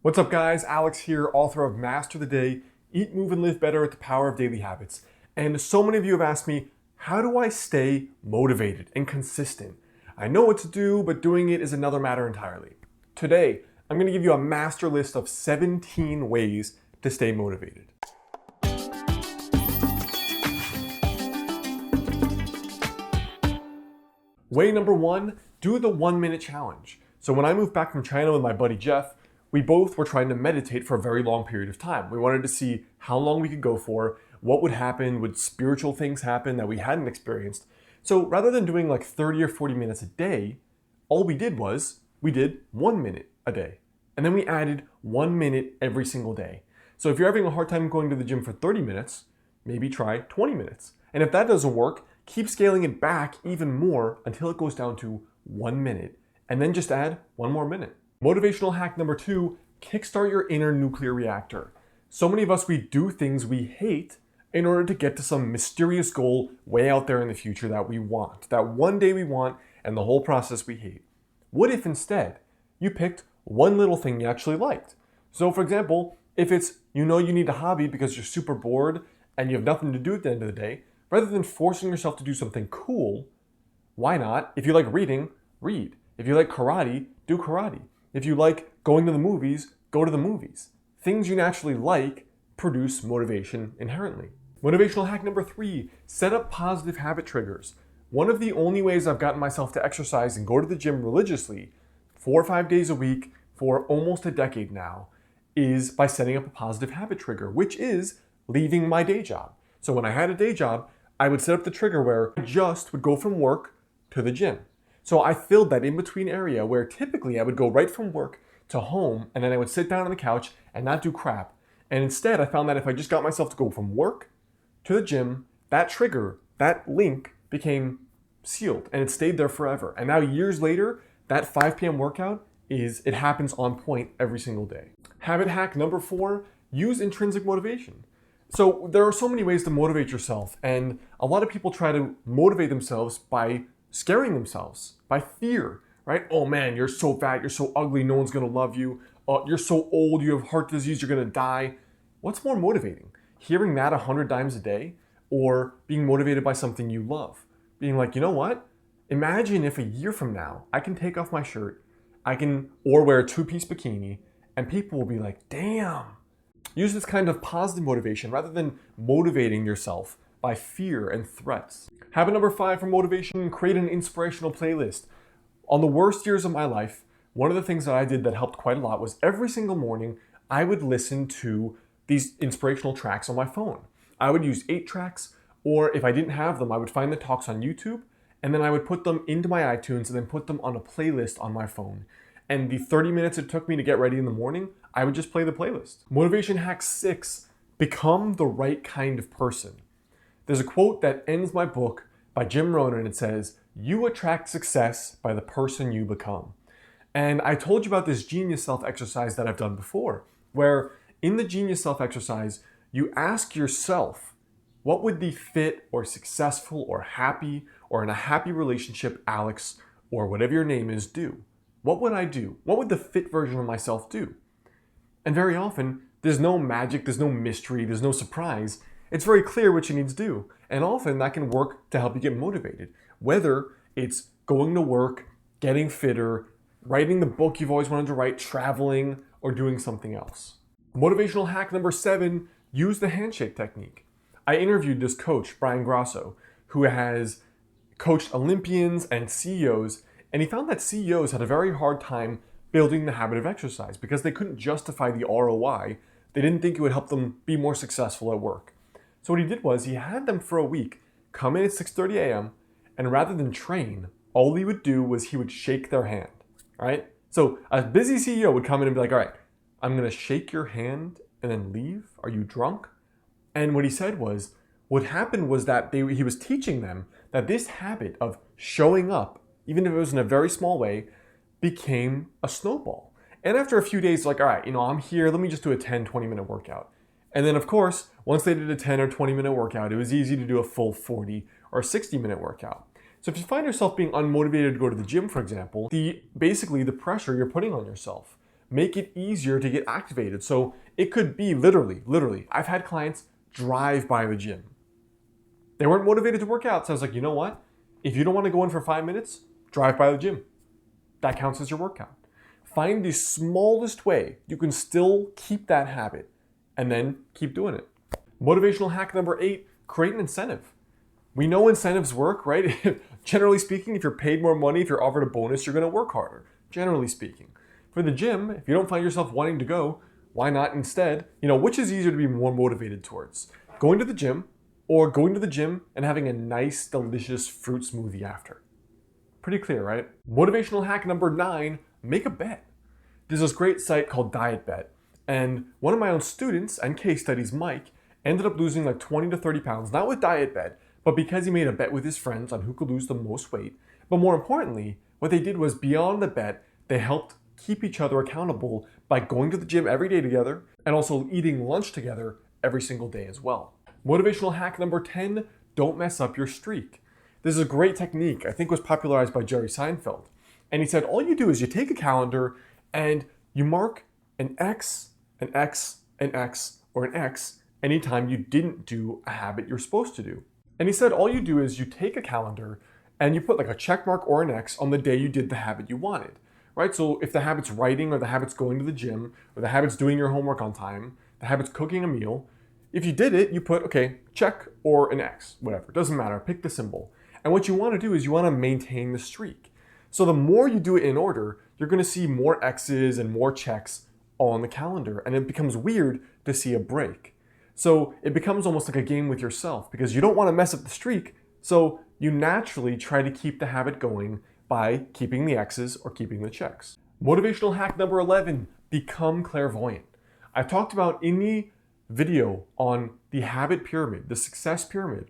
What's up, guys? Alex here, author of Master the Day, Eat, Move, and Live Better with the Power of Daily Habits. And so many of you have asked me, how do I stay motivated and consistent? I know what to do, but doing it is another matter entirely. Today, I'm going to give you a master list of 17 ways to stay motivated. Way number one, do the 1-minute challenge. So when I moved back from China with my buddy Jeff, we both were trying to meditate for a very long period of time. We wanted to see how long we could go for, what would happen, would spiritual things happen that we hadn't experienced. So rather than doing like 30 or 40 minutes a day, all we did was we did 1 minute a day. And then we added 1 minute every single day. So if you're having a hard time going to the gym for 30 minutes, maybe try 20 minutes. And if that doesn't work, keep scaling it back even more until it goes down to 1 minute. And then just add 1 more minute. Motivational hack number 2, kickstart your inner nuclear reactor. So many of us, we do things we hate in order to get to some mysterious goal way out there in the future that we want, that one day we want, and the whole process we hate. What if instead you picked one little thing you actually liked? So for example, if it's you need a hobby because you're super bored and you have nothing to do at the end of the day, rather than forcing yourself to do something cool, why not? If you like reading, read. If you like karate, do karate. If you like going to the movies, go to the movies. Things you naturally like produce motivation inherently. Motivational hack number 3, set up positive habit triggers. One of the only ways I've gotten myself to exercise and go to the gym religiously 4 or 5 days a week for almost a decade now is by setting up a positive habit trigger, which is leaving my day job. So when I had a day job, I would set up the trigger where I just would go from work to the gym. So I filled that in-between area where typically I would go right from work to home and then I would sit down on the couch and not do crap. And instead I found that if I just got myself to go from work to the gym, that trigger, that link became sealed and it stayed there forever. And now years later, that 5 p.m. workout it happens on point every single day. Habit hack number 4, use intrinsic motivation. So there are so many ways to motivate yourself, and a lot of people try to motivate themselves by scaring themselves, by fear, right? Oh man, you're so fat, you're so ugly, no one's gonna love you. You're so old, you have heart disease, you're gonna die. What's more motivating? Hearing that 100 times a day, or being motivated by something you love? Being like, you know what? Imagine if a year from now, I can take off my shirt, or wear a 2-piece bikini, and people will be like, damn. Use this kind of positive motivation rather than motivating yourself by fear and threats. Habit number 5 for motivation, create an inspirational playlist. On the worst years of my life, one of the things that I did that helped quite a lot was every single morning, I would listen to these inspirational tracks on my phone. I would use 8 tracks, or if I didn't have them, I would find the talks on YouTube, and then I would put them into my iTunes and then put them on a playlist on my phone. And the 30 minutes it took me to get ready in the morning, I would just play the playlist. Motivation hack 6, become the right kind of person. There's a quote that ends my book by Jim Rohn, and it says, "You attract success by the person you become." And I told you about this Genius Self exercise that I've done before, where in the Genius Self exercise, you ask yourself, what would the fit or successful or happy or in a happy relationship Alex or whatever your name is do? What would I do? What would the fit version of myself do? And very often, there's no magic, there's no mystery, there's no surprise. It's very clear what you need to do. And often that can work to help you get motivated. Whether it's going to work, getting fitter, writing the book you've always wanted to write, traveling, or doing something else. Motivational hack number 7, use the Handshake Technique. I interviewed this coach, Brian Grosso, who has coached Olympians and CEOs, and he found that CEOs had a very hard time building the habit of exercise because they couldn't justify the ROI. They didn't think it would help them be more successful at work. So what he did was he had them for a week come in at 6:30 a.m. and rather than train, all he would do was he would shake their hand, right? So a busy CEO would come in and be like, all right, I'm gonna shake your hand and then leave. Are you drunk? And what he said was, what happened was that he was teaching them that this habit of showing up, even if it was in a very small way, became a snowball. And after a few days, like, all right, I'm here, let me just do a 10, 20-minute workout. And then of course, once they did a 10 or 20-minute workout, it was easy to do a full 40 or 60-minute workout. So if you find yourself being unmotivated to go to the gym, for example, basically the pressure you're putting on yourself make it easier to get activated. So it could be literally, I've had clients drive by the gym. They weren't motivated to work out. So I was like, you know what? If you don't want to go in for 5 minutes, drive by the gym. That counts as your workout. Find the smallest way you can still keep that habit and then keep doing it. Motivational hack number 8, create an incentive. We know incentives work, right? Generally speaking, if you're paid more money, if you're offered a bonus, you're going to work harder, generally speaking. For the gym, if you don't find yourself wanting to go, why not instead, which is easier to be more motivated towards? Going to the gym or going to the gym and having a nice, delicious fruit smoothie after. Pretty clear, right? Motivational hack number 9, make a bet. There's this great site called Diet Bet. And one of my own students and case studies, Mike, ended up losing like 20 to 30 pounds, not with Diet Bet, but because he made a bet with his friends on who could lose the most weight. But more importantly, what they did was beyond the bet, they helped keep each other accountable by going to the gym every day together and also eating lunch together every single day as well. Motivational hack number 10, don't mess up your streak. This is a great technique, I think was popularized by Jerry Seinfeld. And he said, all you do is you take a calendar and you mark an X, an X, an X, or an X anytime you didn't do a habit you're supposed to do. And he said, all you do is you take a calendar and you put like a check mark or an X on the day you did the habit you wanted, right? So if the habit's writing or the habit's going to the gym or the habit's doing your homework on time, the habit's cooking a meal, if you did it, you put, okay, check or an X, whatever, doesn't matter, pick the symbol. And what you want to do is you want to maintain the streak. So the more you do it in order, you're going to see more X's and more checks on the calendar, and it becomes weird to see a break. So it becomes almost like a game with yourself because you don't want to mess up the streak, so you naturally try to keep the habit going by keeping the X's or keeping the checks. Motivational hack number 11, become clairvoyant. I talked about in the video on the habit pyramid, the success pyramid,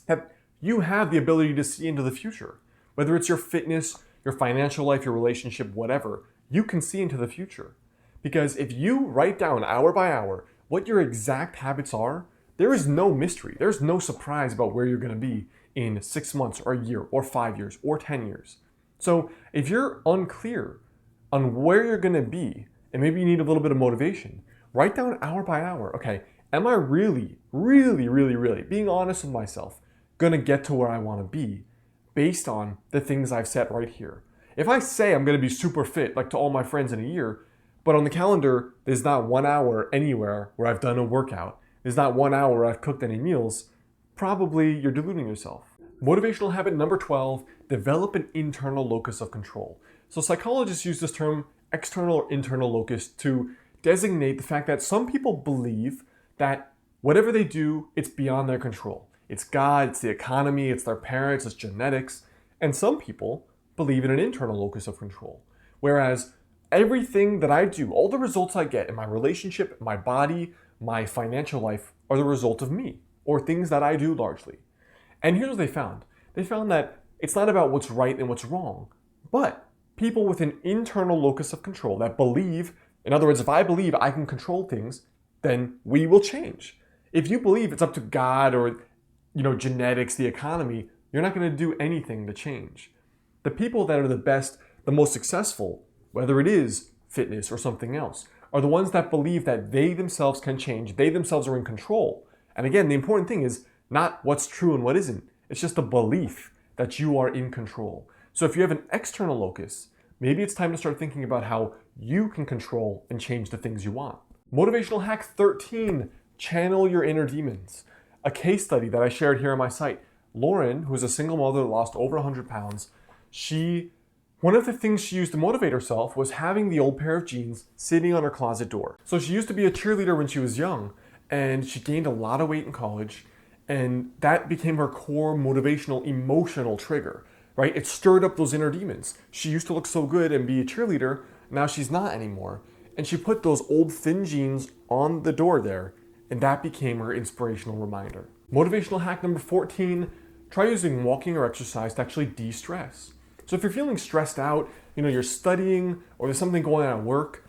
that you have the ability to see into the future. Whether it's your fitness, your financial life, your relationship, whatever, you can see into the future. Because if you write down hour by hour what your exact habits are, there is no mystery. There's no surprise about where you're going to be in 6 months or a year or 5 years or 10 years. So if you're unclear on where you're going to be, and maybe you need a little bit of motivation, write down hour by hour. Okay, am I really, being honest with myself, going to get to where I want to be based on the things I've set right here? If I say I'm going to be super fit, like to all my friends in a year, but on the calendar, there's not 1 hour anywhere where I've done a workout, there's not 1 hour where I've cooked any meals, probably you're deluding yourself. Motivational habit number 12, develop an internal locus of control. So psychologists use this term external or internal locus to designate the fact that some people believe that whatever they do, it's beyond their control. It's God, it's the economy, it's their parents, it's genetics. And some people believe in an internal locus of control. Whereas everything that I do, all the results I get in my relationship, my body, my financial life are the result of me or things that I do largely. And here's what they found. They found that it's not about what's right and what's wrong, but people with an internal locus of control that believe, in other words, if I believe I can control things, then we will change. If you believe it's up to God or genetics, the economy, you're not going to do anything to change. The people that are the best, the most successful, whether it is fitness or something else, are the ones that believe that they themselves can change, they themselves are in control. And again, the important thing is not what's true and what isn't. It's just the belief that you are in control. So if you have an external locus, maybe it's time to start thinking about how you can control and change the things you want. Motivational hack 13, channel your inner demons. A case study that I shared here on my site. Lauren, who's a single mother that lost over 100 pounds, one of the things she used to motivate herself was having the old pair of jeans sitting on her closet door. So she used to be a cheerleader when she was young, and she gained a lot of weight in college, and that became her core motivational, emotional trigger, right? It stirred up those inner demons. She used to look so good and be a cheerleader, now she's not anymore. And she put those old thin jeans on the door there, and that became her inspirational reminder. Motivational hack number 14, try using walking or exercise to actually de-stress. So if you're feeling stressed out, you're studying or there's something going on at work,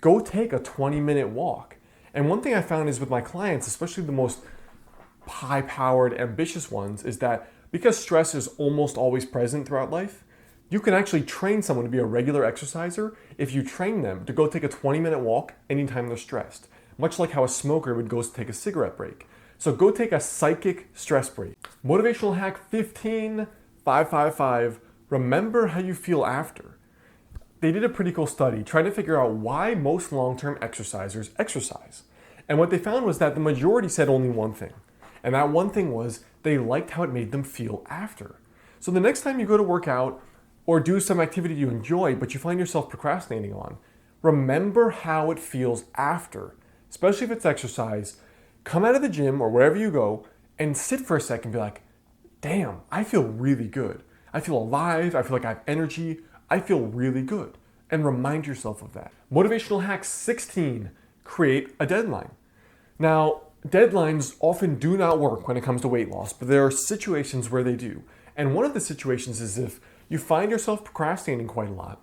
go take a 20-minute walk. And one thing I found is with my clients, especially the most high-powered, ambitious ones, is that because stress is almost always present throughout life, You can actually train someone to be a regular exerciser if you train them to go take a 20-minute walk anytime they're stressed, much like how a smoker would go take a cigarette break. So go take a psychic stress break. Motivational hack 15,555, remember how you feel after. They did a pretty cool study trying to figure out why most long-term exercisers exercise. And what they found was that the majority said only one thing. And that one thing was they liked how it made them feel after. So the next time you go to work out or do some activity you enjoy but you find yourself procrastinating on, remember how it feels after, especially if it's exercise. Come out of the gym or wherever you go and sit for a second and be like, damn, I feel really good. I feel alive. I feel like I have energy. I feel really good. And remind yourself of that. Motivational hack 16, create a deadline. Now, deadlines often do not work when it comes to weight loss, but there are situations where they do. And one of the situations is if you find yourself procrastinating quite a lot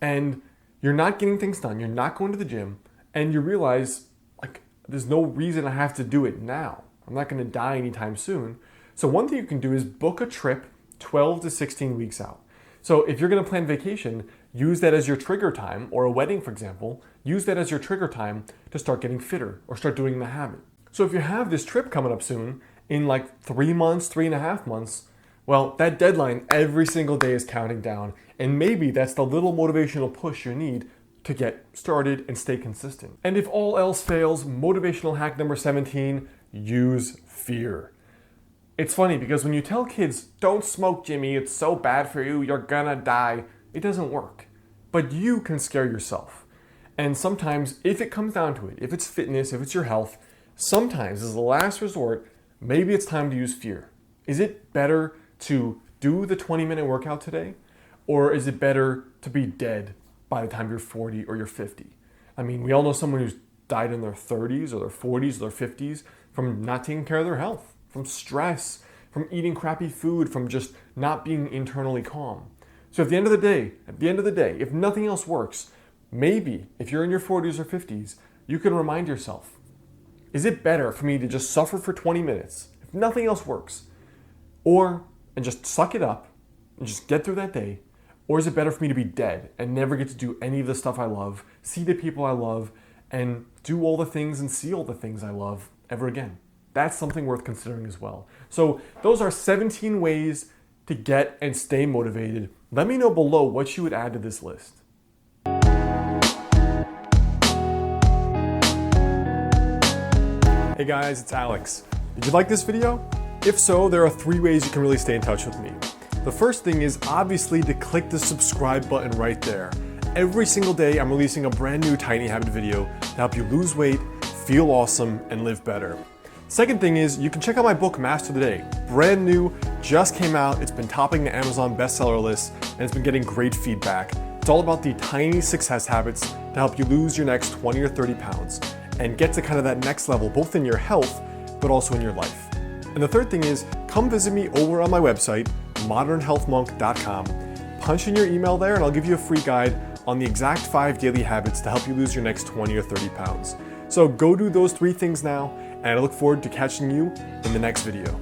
and you're not getting things done, you're not going to the gym, and you realize, like, there's no reason I have to do it now. I'm not going to die anytime soon. So one thing you can do is book a trip 12 to 16 weeks out. So if you're going to plan vacation, use that as your trigger time, or a wedding, for example, use that as your trigger time to start getting fitter or start doing the habit. So if you have this trip coming up soon, in like 3 months, 3.5 months, well, that deadline every single day is counting down. And maybe that's the little motivational push you need to get started and stay consistent. And if all else fails, motivational hack number 17, use fear. It's funny because when you tell kids, don't smoke, Jimmy, it's so bad for you, you're gonna die, it doesn't work. But you can scare yourself. And sometimes, if it comes down to it, if it's fitness, if it's your health, sometimes as a last resort, maybe it's time to use fear. Is it better to do the 20-minute workout today? Or is it better to be dead by the time you're 40 or you're 50? I mean, we all know someone who's died in their 30s or their 40s or their 50s from not taking care of their health, from stress, from eating crappy food, from just not being internally calm. So at the end of the day, if nothing else works, maybe if you're in your 40s or 50s, you can remind yourself, is it better for me to just suffer for 20 minutes if nothing else works, and just suck it up and just get through that day? Or is it better for me to be dead and never get to do any of the stuff I love, see the people I love, and do all the things and see all the things I love ever again? That's something worth considering as well. So those are 17 ways to get and stay motivated. Let me know below what you would add to this list. Hey guys, it's Alex. Did you like this video? If so, there are 3 ways you can really stay in touch with me. The first thing is obviously to click the subscribe button right there. Every single day I'm releasing a brand new Tiny Habit video to help you lose weight, feel awesome, and live better. Second thing is you can check out my book, Master the Day. Brand new, just came out, it's been topping the Amazon bestseller list, and it's been getting great feedback. It's all about the tiny success habits to help you lose your next 20 or 30 pounds and get to kind of that next level, both in your health, but also in your life. And the third thing is, come visit me over on my website, modernhealthmonk.com. Punch in your email there and I'll give you a free guide on the exact 5 daily habits to help you lose your next 20 or 30 pounds. So go do those 3 things now, and I look forward to catching you in the next video.